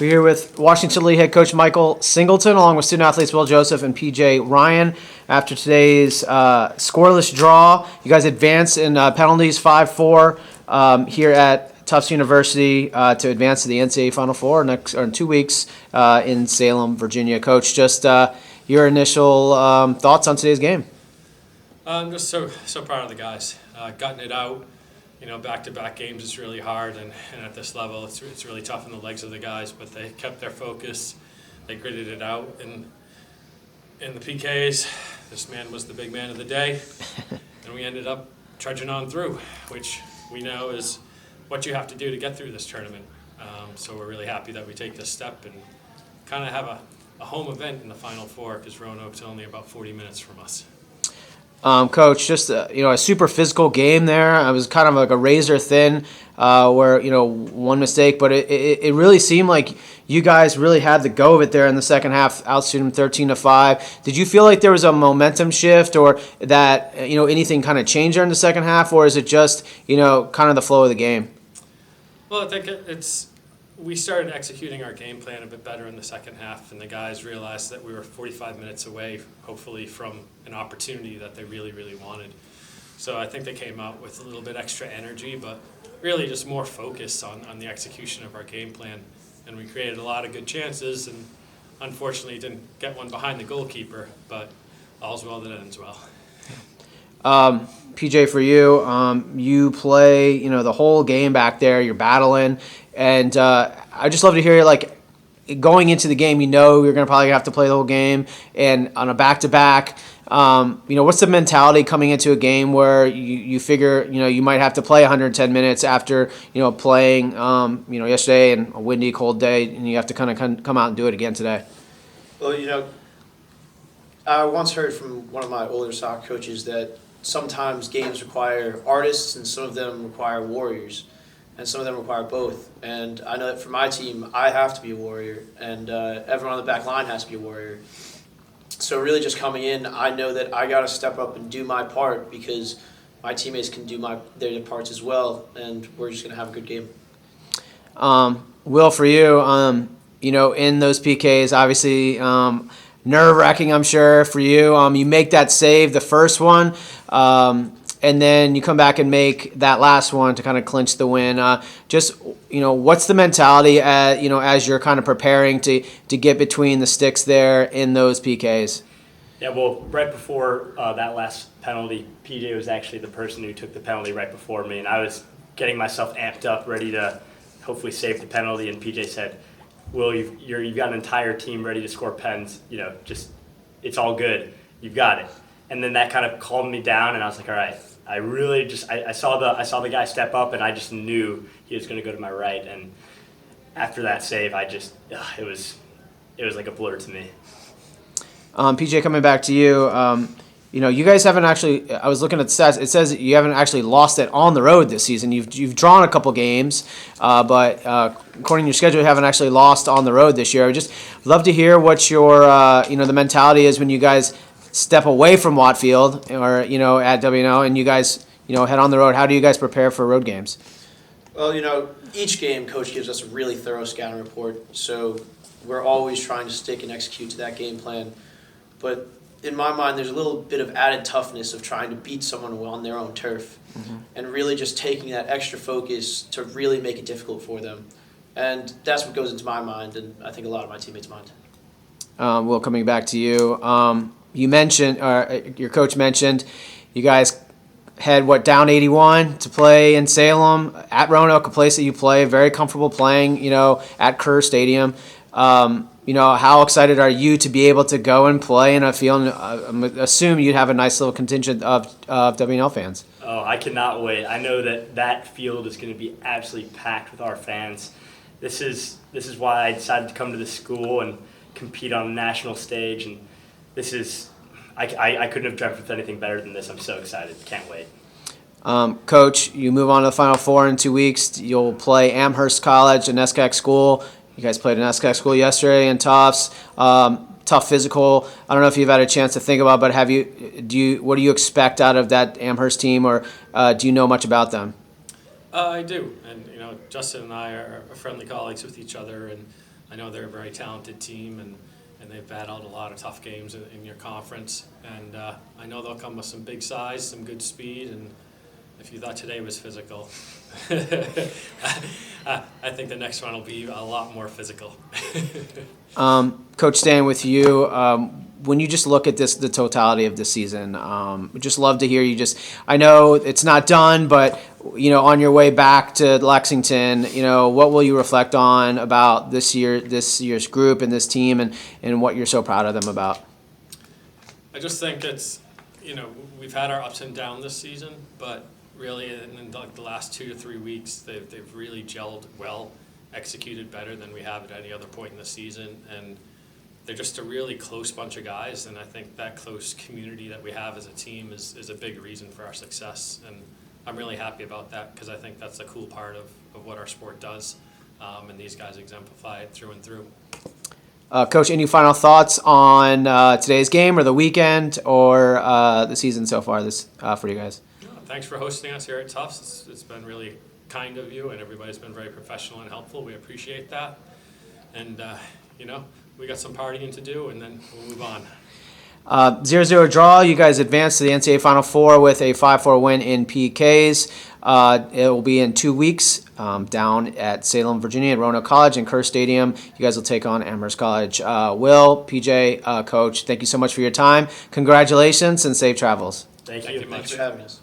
We're here with Washington Lee head coach Michael Singleton, along with student athletes Will Joseph and PJ Ryan. After today's scoreless draw, you guys advance in penalties 5-4 here at Tufts University to advance to the NCAA Final Four in 2 weeks in Salem, Virginia. Coach, just your initial thoughts on today's game. I'm just so proud of the guys. Gutting it out. Back-to-back games is really hard, and at this level, it's really tough on the legs of the guys. But they kept their focus, they gritted it out, and in the PKs, this man was the big man of the day, and we ended up trudging on through, which we know is what you have to do to get through this tournament. So we're really happy that we take this step and kind of have a home event in the Final Four, because Roanoke's only about 40 minutes from us. Coach, just a super physical game there. It was kind of like a razor thin, where one mistake, but it really seemed like you guys really had the go of it there in the second half, outshooting them 13-5. Did you feel like there was a momentum shift, or that anything kind of changed there in the second half, or is it just kind of the flow of the game? Well, I think we started executing our game plan a bit better in the second half, and the guys realized that we were 45 minutes away, hopefully, from an opportunity that they really, really wanted. So I think they came out with a little bit extra energy, but really just more focus on the execution of our game plan. And we created a lot of good chances, and unfortunately didn't get one behind the goalkeeper, but all's well that ends well. PJ, for you, you play the whole game back there. You're battling, and I just love to hear going into the game. You're going to probably have to play the whole game, and on a back-to-back. What's the mentality coming into a game where you figure you might have to play 110 minutes after playing yesterday and a windy, cold day, and you have to kind of come out and do it again today? Well, I once heard from one of my older soccer coaches that sometimes games require artists and some of them require warriors, and some of them require both. And I know that for my team, I have to be a warrior, and everyone on the back line has to be a warrior. So really just coming in, I know that I got to step up and do my part, because my teammates can do their parts as well, and we're just going to have a good game. Will, for you, in those PKs, obviously nerve-wracking, I'm sure, for you. You make that save, the first one, and then you come back and make that last one to kind of clinch the win. What's the mentality as you're kind of preparing to get between the sticks there in those PKs? Yeah, well, right before that last penalty, PJ was actually the person who took the penalty right before me, and I was getting myself amped up, ready to hopefully save the penalty, and PJ said, "Will, you've got an entire team ready to score pens. It's all good. You've got it." And then that kind of calmed me down, and I was like, all right. I really I saw the guy step up, and I just knew he was going to go to my right. And after that save, it was like a blur to me. PJ, coming back to you, you guys haven't actually. I was looking at the stats. It says you haven't actually lost it on the road this season. You've drawn a couple games, but according to your schedule, you haven't actually lost on the road this year. I would just love to hear what your the mentality is when you guys step away from Watfield or at WNL, and you guys head on the road. How do you guys prepare for road games? Well, each game coach gives us a really thorough scouting report, so we're always trying to stick and execute to that game plan. But in my mind, there's a little bit of added toughness of trying to beat someone on their own turf, and really just taking that extra focus to really make it difficult for them. And that's what goes into my mind, and I think a lot of my teammates' mind. Will, coming back to you, you mentioned, your coach mentioned, you guys had down 81 to play in Salem at Roanoke, a place that you play, very comfortable playing, at Kerr Stadium. How excited are you to be able to go and play in a field? I assume you'd have a nice little contingent of WNL fans. Oh, I cannot wait. I know that field is going to be absolutely packed with our fans. This is why I decided to come to this school and compete on a national stage, and I couldn't have dreamt with anything better than this. I'm so excited. Can't wait. Coach, you move on to the Final Four in 2 weeks. You'll play Amherst College, an SCAC school. You guys played an SCAC school yesterday in Tufts. Tough physical. I don't know if you've had a chance to think about, but what do you expect out of that Amherst team, or do you know much about them? I do, and Justin and I are friendly colleagues with each other, and I know they're a very talented team, and they've battled a lot of tough games in your conference. And I know they'll come with some big size, some good speed, and if you thought today was physical, I think the next one will be a lot more physical. Coach, staying with you, when you just look at the totality of the season, we'd just love to hear you I know it's not done, but, on your way back to Lexington, what will you reflect on about this year's group and this team and what you're so proud of them about? I just think it's, we've had our ups and downs this season, but really in the last 2 to 3 weeks, they've really gelled well, executed better than we have at any other point in the season, and they're just a really close bunch of guys, and I think that close community that we have as a team is a big reason for our success, and I'm really happy about that because I think that's a cool part of what our sport does, and these guys exemplify it through and through. Coach, any final thoughts on today's game or the weekend or the season so far for you guys? Thanks for hosting us here at Tufts. It's been really kind of you, and everybody's been very professional and helpful. We appreciate that. And, we got some partying to do, and then we'll move on. 0-0 draw. You guys advanced to the NCAA Final Four with a 5-4 win in PKs. It will be in 2 weeks down at Salem, Virginia at Roanoke College and Kerr Stadium. You guys will take on Amherst College. Will, PJ, Coach, thank you so much for your time. Congratulations and safe travels. Thank Thank you. you much. Thanks for having us.